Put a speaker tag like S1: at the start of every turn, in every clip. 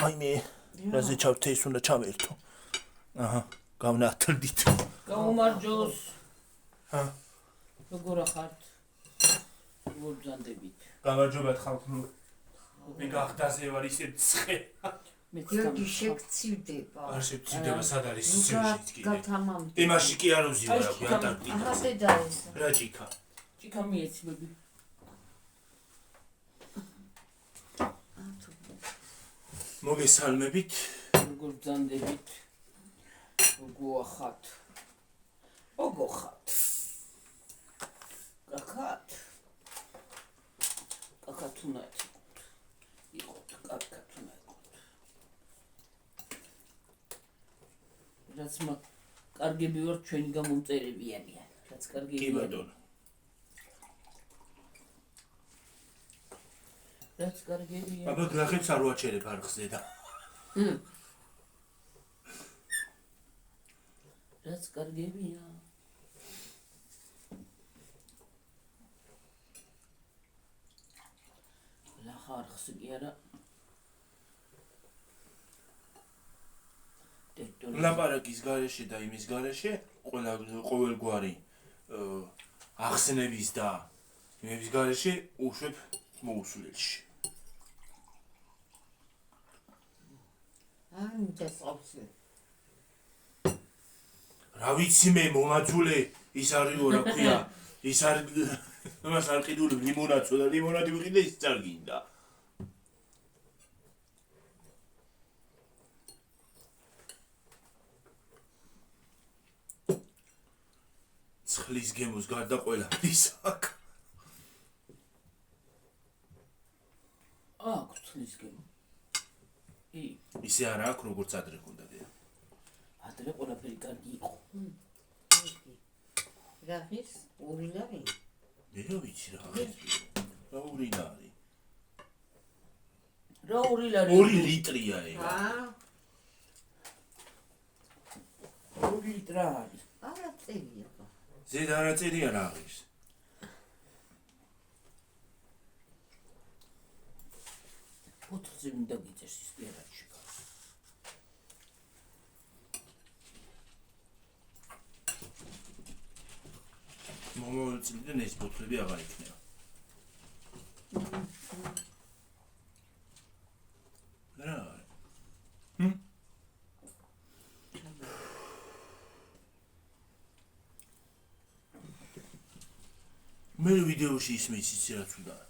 S1: აი მე რაზე ჩავთე ის უნდა ჩავერთო. აჰა, გავნათლდით.
S2: გაუმარჯოს. როგორ ხართ? როგორ ბრძანდებით?
S1: გამარჯობათ ხალხო. მე გახდაზე ვარ ისე ცხე.
S3: გიორგი შეგცივდება.
S1: არ შეგცივდება, სად არის სიუჟეტი?
S3: გათამამდი.
S1: იმაში კი არ უზიარ აქვს ანტარქტიკა.
S3: აჰა დედაის.
S1: რა ჭიქა?
S2: ჭიქა მიეცმები.
S1: მოგესალმებით.
S2: როგორ ბრძანდებით? როგორ ხართ? როგორ ხართ? კაკათ. კაკათ უნდა იყოთ. კაკათ უნდა იყოთ. რაც კარგები ვარ ჩვენი გამომწერები არიან. რაც კარგები.
S1: კი ბატონო.
S2: რაც კარგებია.
S1: აბა გრახებს არ ვაჩერებ არხზე და.
S2: რაც კარგებია. ლახარხს კი არა.
S1: ლაპარაკის გარეშე და იმის გარეშე ყოველგვარი ახსნების და იმების გარეშე უშვებ მოусვლელში.
S3: დასავსე.
S1: რა ვიცი მე მომაძულე ის არისო რა ქვია ის არ მას არ ყიდული ლიმონადო და ლიმონადი ვიყიდე ის წარგინდა. ცხლის გემოს გარდა ყველაფრის აქ.
S2: აქვს ცხლის გემო.
S1: ისე არა აქვს როგორც ადრე ქონდა და.
S2: ადრე ყველაფერი კარგი იყო.
S3: რახის ურინარი?
S1: მე რა ვიცი რა არის. რა ურინარი?
S2: რა ურინარი?
S1: 2 ლიტრია ეგა.
S2: 2 ლიტრა არის.
S3: არა წერია.
S1: ზედ არა წერია რა არის.
S2: ოთხზე მინდა გიწეს ის პერაჩი.
S1: მომოწმდნენ ეს ბოთლები აღარ იქნება. რა არის? მე ვიდეოში ისმის იცი რაც უნდათ.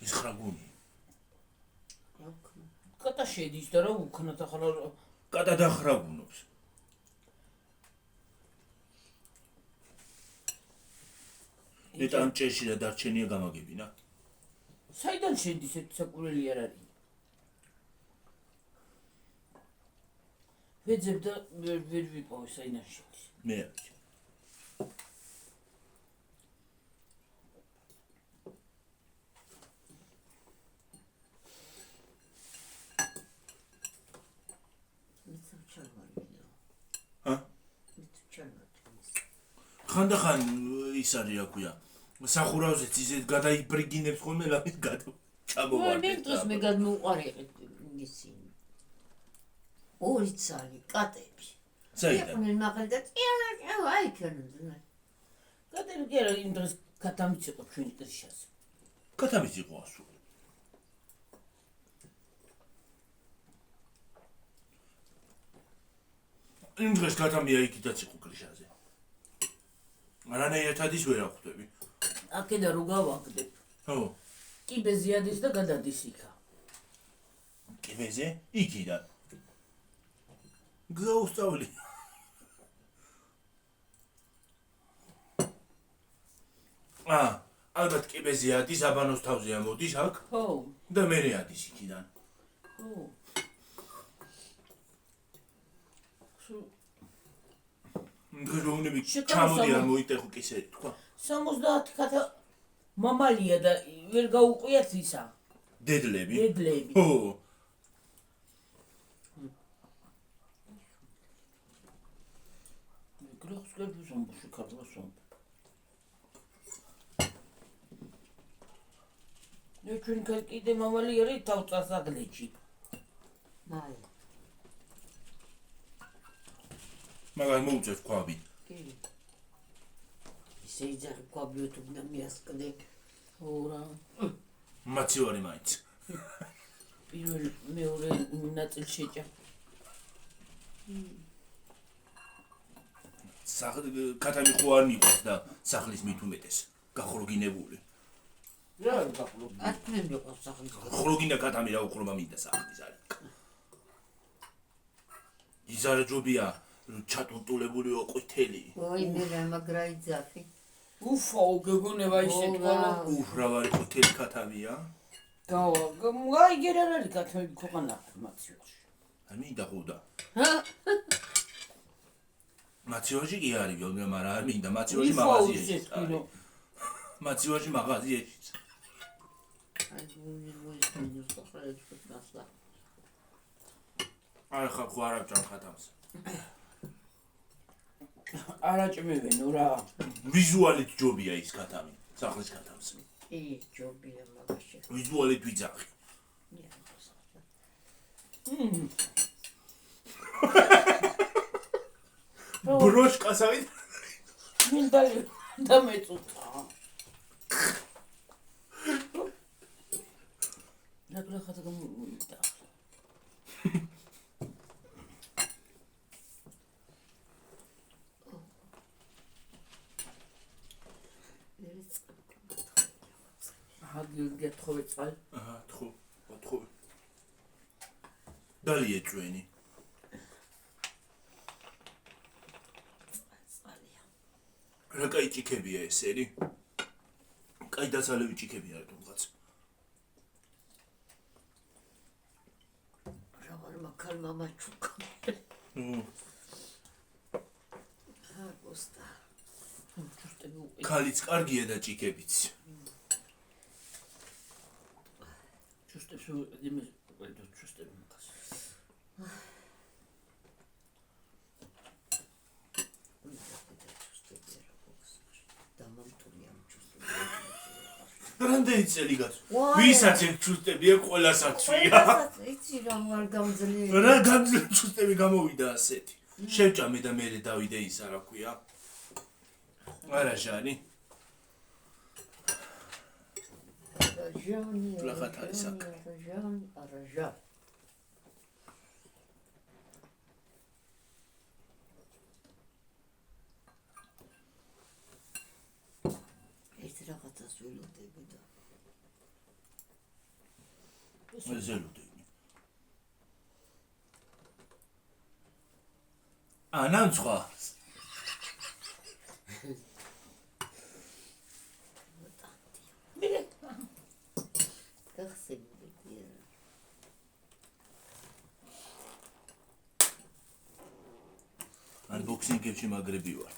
S1: ეს ხრაგუნი.
S2: კატა შედის და რა უქნათ ახლა
S1: კატა დახრაგუნობს. ეტანჭეში და დარჩენია გამაგებინა.
S2: საიდან შედის ეს საკურველი არ არის? ვეძებ და ვერ ვიპოვე საიდან შედის.
S1: მე არ ვიცი. ხანდახან ის არის რა ქვია სახურავზეც ისეთ გადაიბრიგინებს ხოლმე ლამის ჩამოვარდეთ.
S3: მე დროს მე გადმოუყარი ისინი. ორი ცალი კატები.
S1: საიდან?
S3: მე მაგალითად აი ქონდა.
S2: კატები კი არა იმ დროს კატამიც იყო ჩვენი კრიშაზე.
S1: კატამიც იყო ასული. იმ დროს კატამია იქითაც იყო კრიშაზე. არანაირად ის ვერ ახვდები.
S2: აქედა რო გავაგდებ.
S1: ხო.
S2: კიბეზე ადის და გადადის იქა.
S1: კიბეზე? იქიდან. გაუსწავლი. ალბათ კიბეზე ადის, აბანოს თავზე ამოდის აქ.
S2: ხო.
S1: და მერე ადის იქიდან.
S2: ხო.
S1: გროუნები ჩამოდიან მოიტეხო კისე თქვა.
S2: 70 კატა მამალია და ვერ გაუყვიათ ისა.
S1: დედლები?
S2: დედლები.
S1: ხო.
S2: გროხს გერბუზომბუში ქარლოსომ. ჩვენ კიდე მამალი არის თავწასაგლეჭი.
S3: მალე.
S1: მაგას მოუწევს ქვაბი.
S3: კი. ისე იძახი კვაბიო თუ და მიასკდე.
S2: ორა
S1: მაცივარი მაინც.
S2: პირველ მეორე ნაწილში შეჭა.
S1: ქათამი ხო არ მიყვარს და სახლის მით უმეტეს. გახროგინებული.
S2: რა გახლო?
S3: არ მე მიყვარს სახლის.
S1: ხროგინა ქათამი რა უხრობა მინდა სახლის არის. იზარა ჯობია ჩატუტულებული ყვითელი.
S3: ой, მე რა მაგრა იძახი.
S2: უფა გეგონება ისე თქვა.
S1: უჰრავარი ყვითელი ქათამია.
S2: გავა გაიგერ არ არის გათმები ქვეყანა მაცივაში.
S1: არ მინდა ხუდა. მაცივაში კი არის ვიოლნა, მაგრამ არ მინდა მაცივაში მაღაზიაში. მაცივაში მაღაზიაში.
S3: აი მოიწმინოს ხოლმე ჩქასლა.
S1: არ ხარ ხო არ აჭარ ხათამს.
S2: არაჭმევენ რა.
S1: ვიზუალით ჯობია ის ქათამი, სახლის ქათამს.
S3: კი, ჯობია მაგაში.
S1: ვიზუალით ვიძახი. ბროშკასავით
S2: მინდა დამეწუთა. ნაკლა ხათა გამოვიდა. გიორგი ათხოვე წყალი.
S1: აჰა, თხო. დალი ეჭვენი. რა კაი ჭიქებია ესენი? კაი დაცალევი ჭიქებია რატომღაც.
S3: რა ვარ მაქალ მამა ჩუკა. გოსტა.
S1: ქალიც კარგია და ჭიქებიც.
S2: ჩუსტებს იმის ყველდო ჩუსტები მაგას.
S1: რამდენი წელი გაწვა? ვისაც ჩუსტებია, ყველასაცვია.
S3: იცი რა ვარ გამძლე.
S1: რა გამძლე ჩუსტები გამოვიდა ასეთი. შევჭამე და მე დავიდე ისა რა ქვია. არა ჟანი.
S3: ჟანი.
S1: პლახათ არის აქ.
S3: ჟანი, არა ჟანი. ეს რაღაცას ველოდები და
S1: ზელოდები. ანანცხვა. Unboxing-ებში მაგრები ვარ.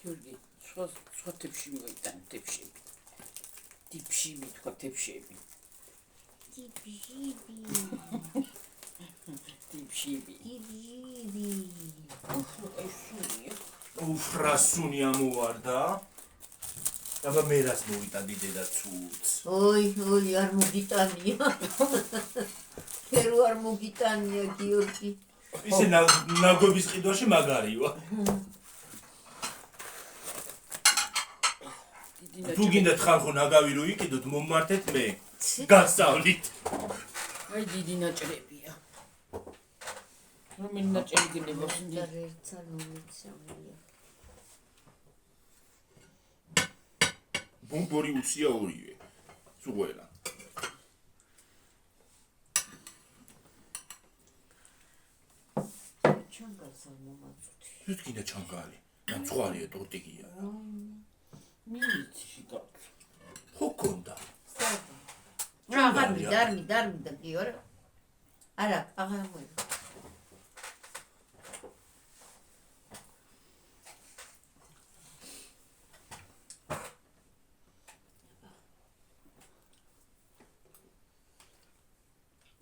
S2: გიორგი, სხვა თებში მოიტან თებშები. ტიპშები თქვა თებშები. ტიპშები.
S1: უფრასუნი ამოვარდა. აბა მე რას მოვიტანდი დედა ცუც.
S3: ой, არ მოგიტანია. ფერო არ მოგიტანია გიორგი.
S1: ისე ნაგობის ყიდვაში მაგარია. თუ გინდათ ხალხო ნაგავი რო იყიდოთ მომმართეთ მე. გასწავლით.
S2: აი დიდი ნაჭრებია. რომელი ნაჭერი გინდება შინდა?
S3: ერთსა მომიცამია.
S1: ბომბორი უსია ორივე. სუღელა.
S3: ჩანგალს არ მომაწუთი.
S1: ის კიდე ჩანგალი. ნაცხვარია ტორტიგია.
S2: მიცი გაკ.
S1: ხო კონდა.
S3: რა მიდა გიორგი. არა, აღარ მოიგო.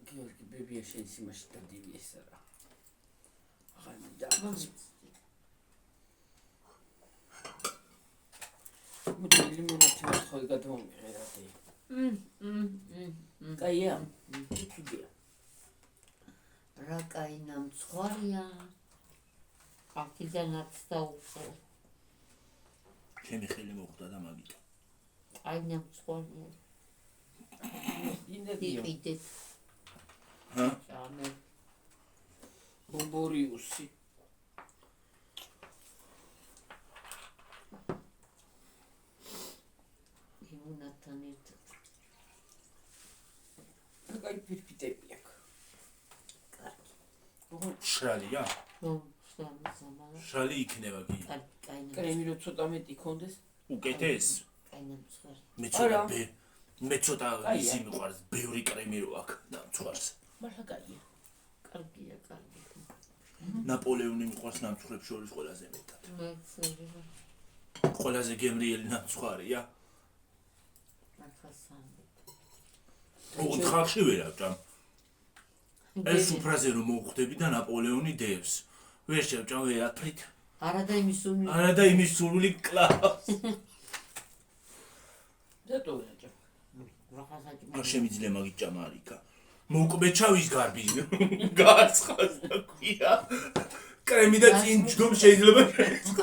S2: გიორგი ბებია შენ სიმაში დადივი ესა რა. აღარ მიდა. მუთი ლიმონათი მოხალ გადმომიღერადი. კაია. იქიგია.
S3: არა კაი ნამცხვარია აქედანაც დაუხო
S1: ჩემი ხელი მოხვდა და მაგით
S3: კაი ნამცხვარია
S2: ინდიო
S3: იყიდეთ
S1: ჰა
S3: ჭამე
S2: ბობორიუსი
S3: იმუნათან ერთად
S2: კაი ფირფიტები აქვს
S3: კარგი
S1: შრალია
S3: რომ სამალა
S1: შრალი იქნება კი
S3: კაი
S2: კრემი რო ცოტა მეტი კონდეს
S1: უკეთეს
S3: კაი ნამცხვარი
S1: მე ცოტა ისი მიყვარს ბევრი კრემი რო აქვს ნამცხვარს
S2: მართლა კაია
S3: კარგია კარგი
S1: ნაპოლეონი მიყვარს ნამცხრებს შორის ყველაზე მეტად
S3: მეცერება
S1: ყველაზე გემრიელი ნამცხვარია
S3: მართლა სამი
S1: ოღონდ ხალხში ვერ ავჭამ ეს უფრაზე რომ მოვხვდები და ნაპოლეონი დევს ვერ შევჭამ ვერაფრით
S3: არადა
S1: იმის სული კლავს
S2: რატო ვერაჭა
S1: არ შემიძლია მაგით ჭამა არიქა მოკბეჩავის გარბი გააცხას და ქვია კრემი და წინ ჯგომ შეიძლება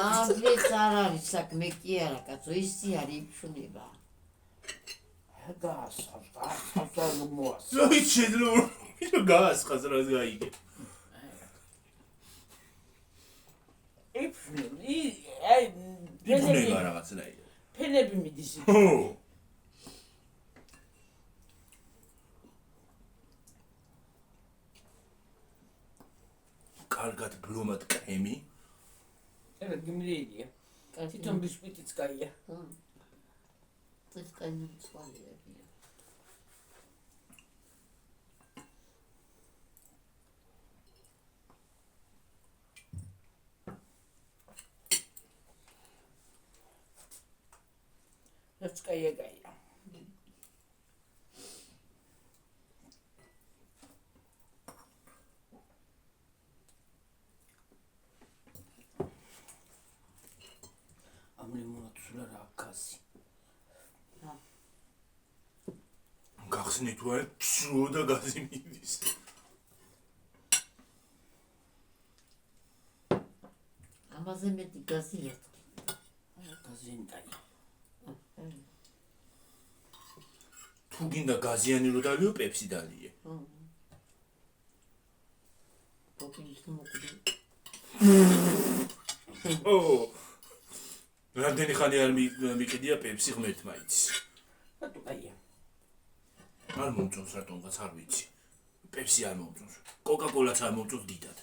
S3: ამბლეც არ არის საქმე კი არა კაცო ისი არის იფშუნება
S2: გასა მოას
S1: ზოი შეიძლება გააცხას რას გაიგე
S2: აი
S1: იბუნება რაღაცნაირად
S2: ფენები მიდის
S1: კარგად ბლომად კრემი
S2: ეხლა გიმრიელია თვითონ ბისკვიტიც კაია
S3: ეს კაი ნამცხვარია
S2: რაც კაია ამ ლიმონად სულ არა გაზი
S1: გახსნით ვარ ცრუ და გაზი მიდის
S3: ამაზე მეტი გაზია
S2: გაზი ინტაი
S1: თუ გინდა გაზიანი რო დალიო პეპსი დალიე
S3: პოპინის მოკვდი
S1: რამდენი ხანი არ მიყიდია პეპსი ღმერთმა იცის
S2: რატო კაია
S1: არ მომწონს რატომღაც არ ვიცი პეპსი არ მომწონს კოკა-კოლაც არ მომწონს დიდად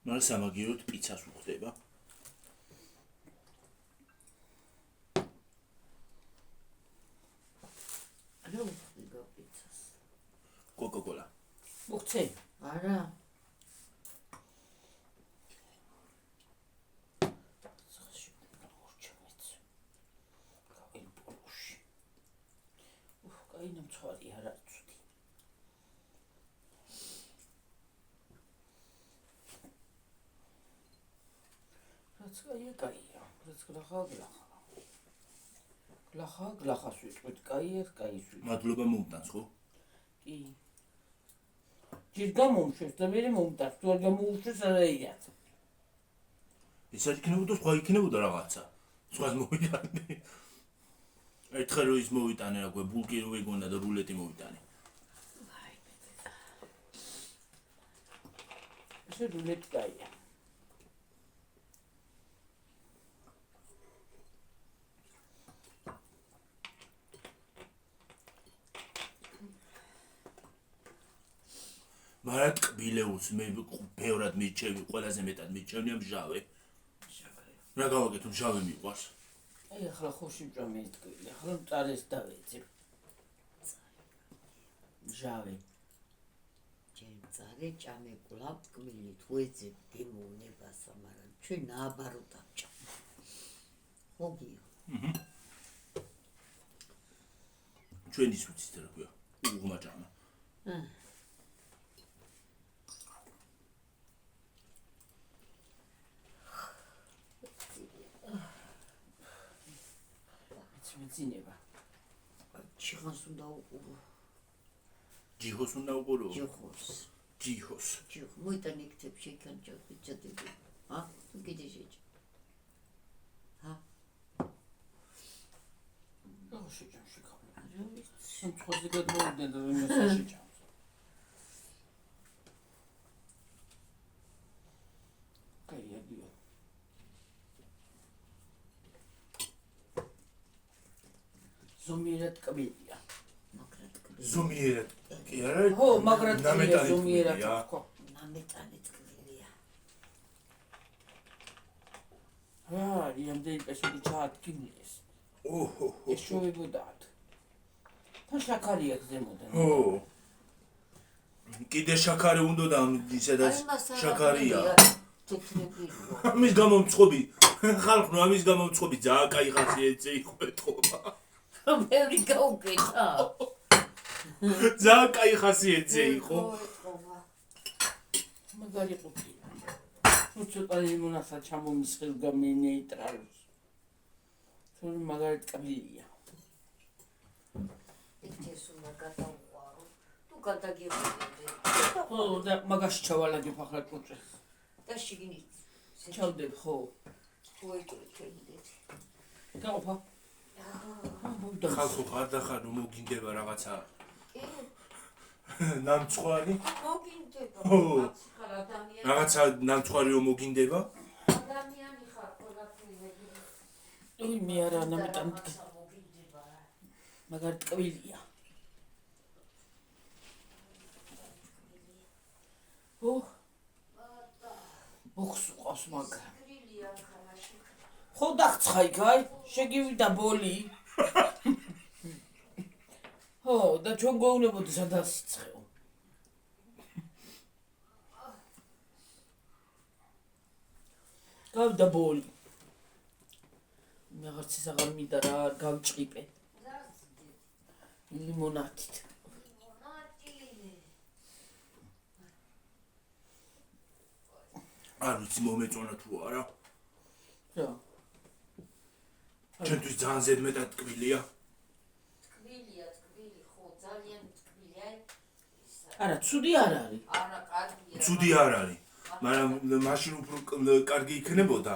S1: მაგრამ სამაგიეროდ პიცას უხდება
S3: რა უხდება პიცას
S1: კოკა-კოლა
S2: მოხცე
S3: არა
S2: კაი ნამცხვარი არ არის ცუდი რაც კაია რაც გლახას ვიტყვით კაია კაის ვიტყვით
S1: მადლობა მომტანს ხო
S2: კი ჯერ გამომშვეს და მე მომტანს თუ არ გამოუშვეს არა იათ
S1: ეს არ იქნებოდა სხვა იქნებოდა რაღაცა სხვას მოვიტანე ერთხელ რო ის მოვიტანე რა გვე ბულკი რო ეგონა და რულეტი მოვიტანე
S2: ესე რულეტი კაია
S1: მაგრამ კბილეულს მე ბევრად მიჩევი ყველაზე მეტად მიჩევნია მჟავე რა გავაკეთო მჟავე მიყვარს
S2: აი ახლა ხოში მჭამე ეს ტკბილი ახლა მწარეს დავეძებ მჟავე
S3: წარე ჭამე კვლავ ტკბილი თუ ეძებ დემოვნებასა მაგრამ ჩვენ ნააბარო დავჭამ ხოგიო
S1: ჩვენ ის ვიცით რა ქვია უღმა ჭამა
S2: მიცინება
S3: ჩიხანს უნდა უყურო.
S1: ჯიხოს უნდა უყურო.
S3: ჯიხოს.
S1: ჯიხოს.
S3: ჯიხ მოიტან იქთებ შეკანჭა ბიჭადები. თუ კიდე შეჭ.
S2: რა შეჭამში ხარ? სულ ხოზე გადმოვიდნენ და მე შეჭამს. კაია. ზომიერად კბილია.
S1: ზომიერად. კი არა?
S2: ხო, მაგრად კბილია ზომიერად ხო.
S3: ნამეტანი კბილია.
S2: რა, იმდენი პესოდი ჩაადგინეს.
S1: ოჰო.
S2: ეს შევებოდათ. თან შაქარია ზემოდან.
S1: ო. კიდე შაქარი უნდა და ისედაც შაქარია. ამის გამომწყობი. ხალხო, ამის გამომწყობი ძალიან კაი ხასიათზე იყო ეთქობა.
S3: ბევრი გაუკეთა.
S1: ძალიან კაი ხასიათზე იყო.
S2: მაგარი ყოფილა. თუ ცოტა იმუნასაც ჩამომისხილ გამენეიტრალს. თუ მაგარი კბილია.
S3: ეს უნდა გადაუყარო. თუ გადაგიყვანე.
S2: ხო, და მაგაში ჩავალაგებ ახლა კუჭე.
S3: და შიგნით.
S2: ჩავდებ ხო.
S3: მოიკრიფენდეთ.
S2: გაყოფა.
S1: ხალხო ხარ რომ მოგინდება რაღაცა
S3: კი.
S1: ნამცხვარი?
S3: მოგინდება. ხარ ადამიანი.
S1: რაღაცა ნამცხვარი რომ მოგინდება?
S3: ადამიანი ხარ ყველაფერი.
S2: ой, მე არა ნამეტანი მაგარი ტკბილია. ო ბოქს ყავს მაგრამ ხო დახცხა იქ აი შეგივიდა ბოლი ხო და ჩვენ გვეუბნებოდი სადაც სიცხეო გავდა ბოლი მეღარც ის აღარ მინდა რა გავჭყიპე ლიმონადით
S1: არ ვიცი მომეწონა თუ არა
S2: რა
S1: ჩვენთვის ძალიან ზედმეტად ტკბილია
S3: ტკბილია ხო ძალიან ტკბილია
S2: არა ცუდი არ არის
S3: არა კარგია
S1: ცუდი არ არის მაგრამ მაშინ უფრო კარგი იქნებოდა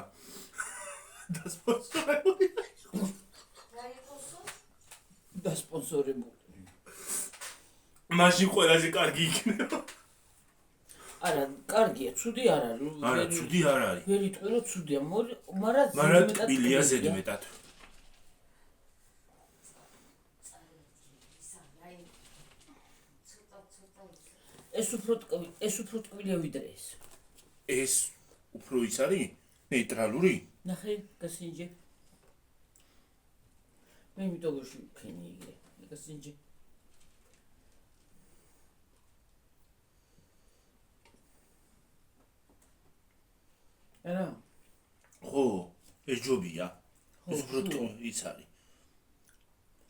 S1: დასპონსორებული
S2: და სპონსორებული
S1: მაშინ ყველაზე კარგი იქნება
S2: არა კარგია ცუდი არ არის
S1: არა ცუდი არ არის
S2: ვერ იტყვი რომ ცუდია
S1: მაგრამ ტკბილია ზედმეტად
S2: ეს უფრო ტკბილია ვიდრე
S1: ეს უფრო ის არის ნეიტრალური
S2: ნახე გასინჯე მე მიტოგოში ვქენი იგე გასინჯე არა
S1: ხო ეს ჯობია ეს უფრო ის არის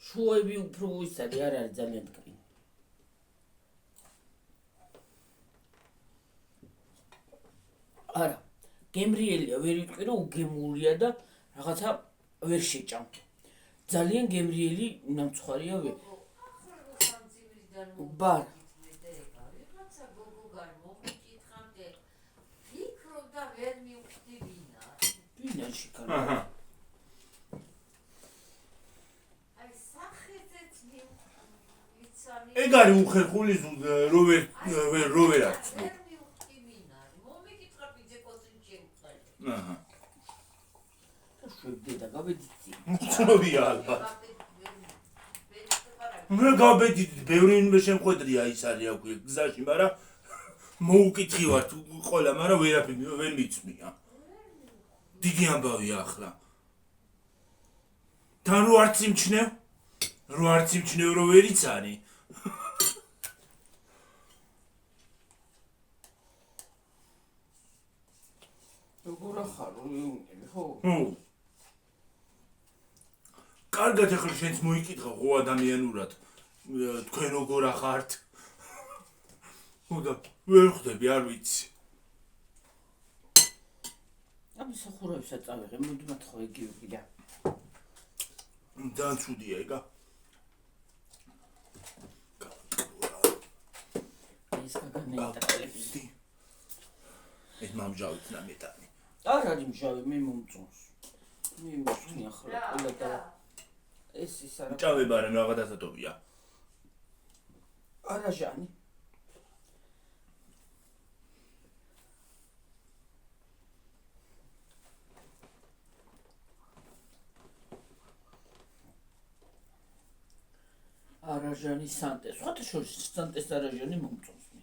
S2: შუები უფრო ის არის არ არის ძალიან ტკბილი არა გემრიელია ვერ იტყვი რომ უგემურია და რაღაცა ვერ შეჭამ ძალიან გემრიელი ნამცხვარია ვერ ბარ
S3: რაღაცა გოგოგან მოგიკითხამდე ფიქრობ და ვერ მივხვდი
S2: ვინაში კარ
S1: აჰა
S3: აი სახეზეც მივიცანი
S1: ეგ არის უხერხული როვერ აქვს აჰა
S2: შვებდე და გავედიცი
S1: ცნობია ალბათ მე გავბედით ბევრი ინვე შემხვედრია ის არის აქვე გზაში მაგრამ მოუკითხი ვარ ყველა მაგრამ ვერაფერი ვერ მიცმია დიდი ამბავია ახლა თან რო არც იმჩნევ რო ვერ იცანი
S2: როგორ ახარო ხო
S1: კარგად ახლა შენც მოიკითხა ხო ადამიანურად თქვენ როგორ ახართ და ვერ ხვდები არ ვიცი
S2: ამის ახურებსაც წავიღე მოდი მათ ხო იგივე და
S1: ძალიან ცუდია ეგა
S2: ნეტაკელები.
S1: ეს მომჟავით ნამეტანი.
S2: არ არის მჟავი, მე მომწონს. მე მოსწონი ახლა ყველა და ეს ის არა.
S1: ჭავება რა რაღაც დასატოვია.
S2: არა ჟანი. არაჟანი სანტეს. ხოთა შორის სანტეს არაჟანი მომწონს მე.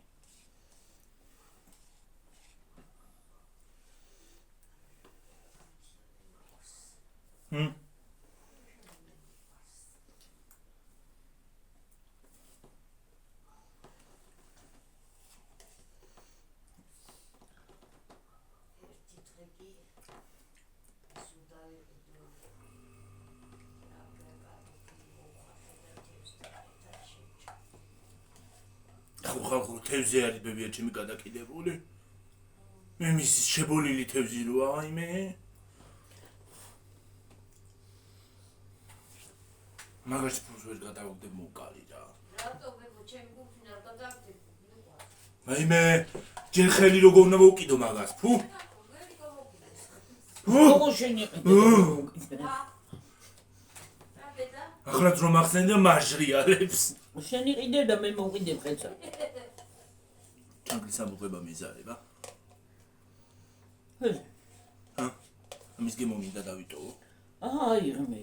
S1: ხალხო თევზი არის ბებია ჩემი გადაკიდებული. მე მის შებოლილი თევზი როა აიმე. მაგას ფულს ვერ გადავაგდებ მოკალი რა.
S3: რატო ბებო ჩემი გუფრინ არ გადავაგდებ?
S1: აიმე ჯერ ხელი როგორ უნდა მოვკიდო მაგას. ფუ.
S2: როგორ შენიყიდე?
S1: ახლაც რომ ახსენდა მაჟრიალებს.
S2: შენიყიდე და მე მოვყიდებ ხეცა.
S1: ჩანგლის ამოღება მეზარება.
S2: ჰე.
S1: ამის გემომინდა დავიტოვო.
S2: აი მე.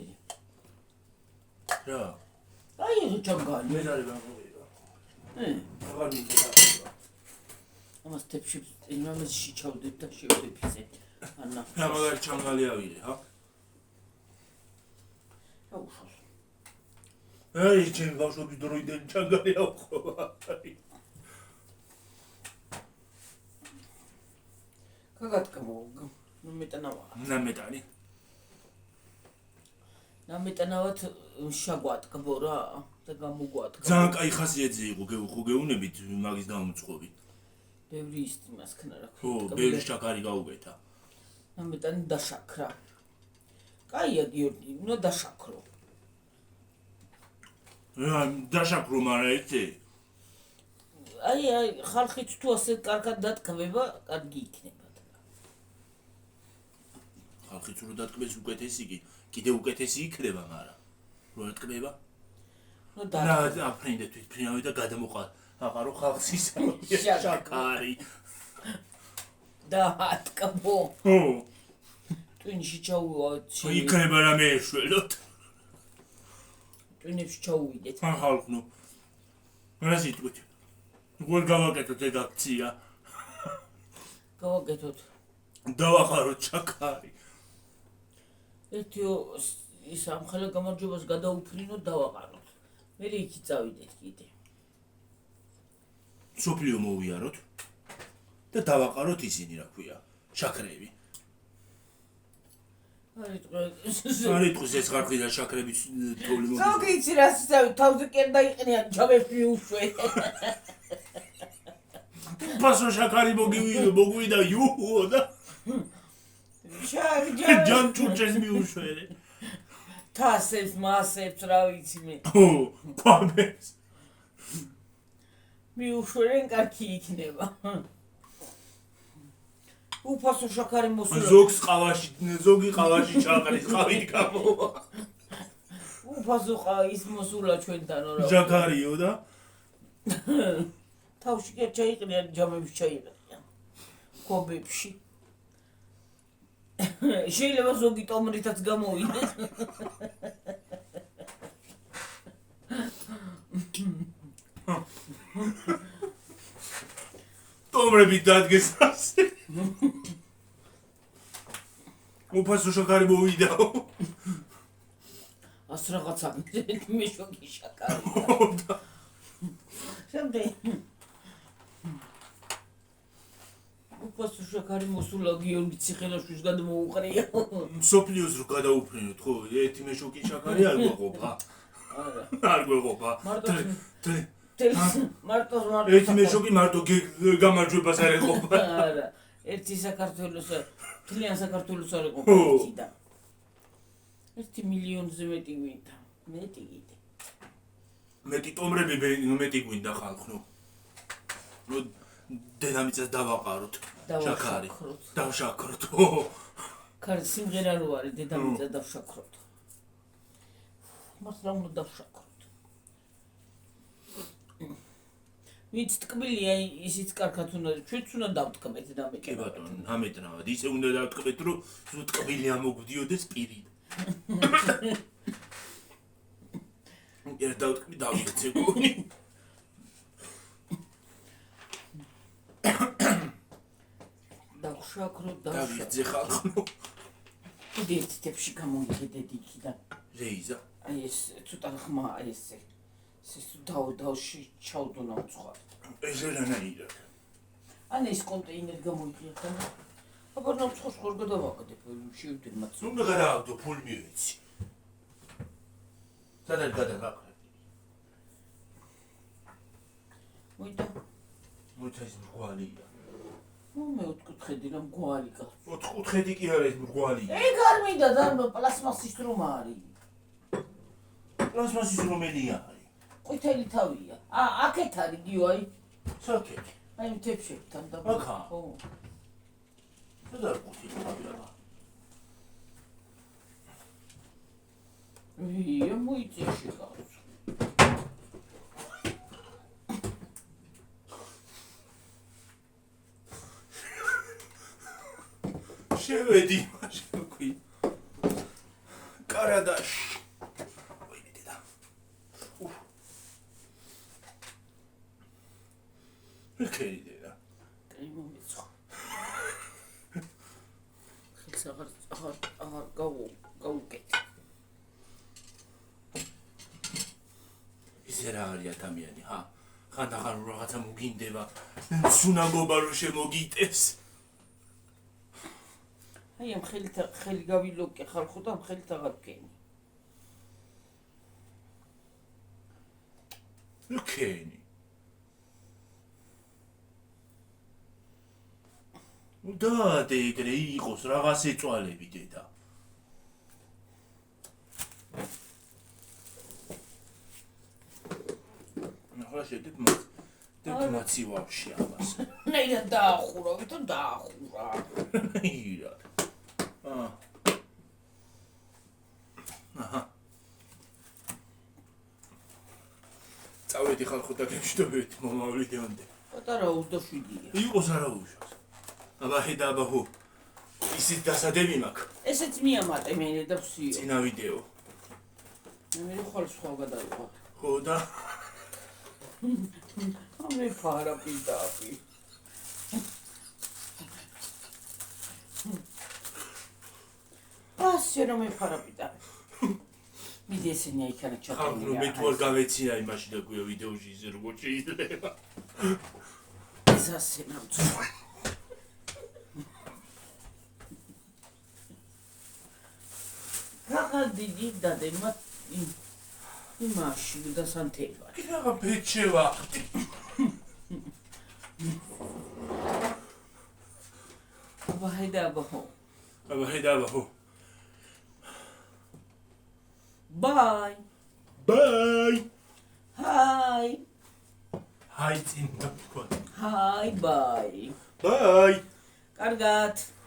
S1: რა.
S2: აი ჩანგალი.
S1: მეზარება ამოღება. აღარ მინდა.
S2: ამას თებში იმამის შეჩავდებ და შევდებ ისე. ანა.
S1: რა მაგარი ჩანგალი ავიღე, ჰა?
S2: აუშავს.
S1: აი ჩემ ბავშვობის დროიდან ჩანგალი ავხობა.
S2: გაგატკბო. ნამეტანავა.
S1: ნამეტანი.
S2: ნამეტანავად შაგვატკბო რა და გამოგვატკბო.
S1: ძალიან კაი ხასიათზე იყო გეუნებით მაგის დამოწყობი.
S2: ბევრი ისტიმას ქნა რა.
S1: ხო, ბევრი შაქარი გაუგეთა.
S2: ნამეტანი დაშაქრა. კაია გიორგი, უნდა დაშაქრო.
S1: რა, დაშაქრო მარა ეთე.
S2: აი ხალხიც თუ ასე კარგად დატკბება, კარგი იქნება.
S1: ხალხიც რო დატკბეს უკეთესი კი, კიდე უკეთესი იქნება, მაგრამ რო დატკბება?
S2: ნუ
S1: რა, აფრინდე თვითფრინავი და გადამოყარ. აყარო ხალხს ისა შაქარი.
S2: დატკბო.
S1: ხო.
S2: ტვინში ჩაუვა.
S1: იქნება რამე ეშველოთ.
S2: ტვინებში ჩაუვიდეთ.
S1: ხალხნო. რა სიტყვით? როგორ გავაკეთოთ ეგ აქცია?
S2: გავაკეთოთ.
S1: დავახაროთ შაქარი.
S2: ეთიო ის ამხელა გამარჯვებას გადაუფრინოთ დავაყაროთ. მე იქი წავიდეთ კიდე.
S1: სოფლიო მოვიაროთ და დავაყაროთ ისინი რა ქვია, შაქრები. არის დღეს ეს ხარხი და შაქრების თოვლი მოდი.
S2: ზოგი იცი რა სიცავი თავზე კერ დაიყენია ჯამებს მიუშვე.
S1: პასო შაქარი მოგვიდა იუჰო და ჯამჭუჭეს მიუშვერე.
S2: თასებს მასებს რა ვიცი მე.
S1: ო, ქვამეს.
S2: მიუშვერენ კარგი იქნება. უფასო შაქარი მოსულა.
S1: ზოგი ყავაში ჩაყრის ყავით გამოვა.
S2: უფასო ის მოსულა ჩვენთანო რა.
S1: შაქარიო და
S2: თავში კი ჩაიყრიან ჯამებს ჩაიყრიან. ქობებში. შეიძლება ზოგი ტომრითაც გამოვიდეს.
S1: ტომრები დადგეს ასე. უფასო შაქარი მოვიდაო.
S2: ას რაღაცა მე შოგი შაქარი. შემდეგ უფასო შაქარი მოსულა გიორგი ციხელაშვილს გადმოუყრია.
S1: სოფლიოს რო გადაუფრინოთ ხო, ერთი მე შოკი შაქარი არ გვეყოფა.
S2: არა.
S1: არ გვეყოფა.
S2: მარტო
S1: ერთი მე შოკი მარტო გამარჯვებას არ ეყოფა.
S2: არა. ერთი საქართველოს თლიან საქართველოს არ ეყოფა ერთი და 1 მილიონზე მეტი გვინდა. მეტი კიდე.
S1: მეტი ტომრები მეტი გვინდა ხალხო. დედამიწას დავაყაროთ. შაქარი.
S2: დავაშაქროთ.
S1: დავშაქროთ.
S2: ქარი სიმღერა რო არის დედამიწა დავშაქროთ. მას რა უნდა დავშაქროთ? ვინც ტკბილია ისიც კარგად უნდა ჩვენც უნდა დავტკბეთ და მე
S1: კი ბატონო, ამეტრავად. ისე უნდა დავტკბეთ, რომ ზუსტ ტკბილი ამოგვდიოდეს პირი. ერთ დავტკბი დავიქცე გონი.
S2: დავშაქროთ,
S1: დავიქცე ხალხო.
S2: კიდე ერთ თებში გამოიხედეთ იქიდან.
S1: რეიზა.
S2: აი ეს ცოტა ხმა ესე დავში ჩავდონა უცხო.
S1: ეჟერანაირა.
S2: ან ეს კონტეინერი გამოიყვეთ. აბა ნამცხოს ხარ გადავაკეთებ, შევდებ მათ.
S1: უნდა გადააგდო ფული მივეცი. სადაც გადაგაყრე.
S2: მოიდა.
S1: მოიცა ის მრგვალია.
S2: მე ოთხკუთხედი რა მგვალი გა.
S1: ოთხკუთხედი კი არა ის მრგვალია.
S2: ეგ არ მინდა და პლასმასის რომა არის.
S1: პლასმასის რომელია არის?
S2: ყვითელი თავია. აქეთ არის გიო აი.
S1: საკეთ.
S2: აი მთებშებთან და
S1: აქა?
S2: ხო.
S1: სადარ ყვითელი თავია?
S2: მოიწეში გავს.
S1: შევედი მაშინ ქვი. კარადაში. ვინი დედა. ოკეი დედა.
S2: კაი მომეცხო. ხელს აღარ გავუკეთ.
S1: ისე რა არის ადამიანი, ხა? ხანდახან რაღაცა მოგინდება, სუნაგობა რომ შემოგიტეს.
S2: აი ამ ხელი გავილოკე ხალხო და ამ ხელით აღარ ვკენი.
S1: ოკეი. და ეგრე იყოს რაღაც ეწვალები დედა. ახლა შედით მას. დემაცი ვაფშე ამას.
S2: ნეირად დაახურა, ვითომ დაახურა.
S1: ირა. აჰა. წავედი ხალხო და გემშვიდობებით მომავლიდეამდე.
S2: პატარა 27-ია.
S1: იყოს არა უშავს. აბა ხედა აბა ჰუ. ისიც დასადები მაქვს.
S2: ესეც მიამატე მე და ვსიო.
S1: წინა ვიდეო.
S2: მე ხვალ სხვა გადავიღოთ.
S1: ხო და
S2: ამე ფარაპიდაპი. ასე რომ მე ფარაპიდაპი. მიდი ესენი აიქანა ჩატარია.
S1: ხალხო რომ მე თუ არ გავეცინა იმაში და გვია ვიდეოში ისე როგორ შეიძლება.
S2: ეს ასე ნამწვა. რა დიდი დადემა იმაში და სანთელვა.
S1: კი რა ფეჩევა.
S2: აბა ხედა აბა ხო.
S1: აბა ხედა აბა ჰუ.
S2: Bye.
S1: Bye.
S2: Hi.
S1: Hi წინ თქვა.
S2: Hi, bye.
S1: Bye.
S2: კარგად.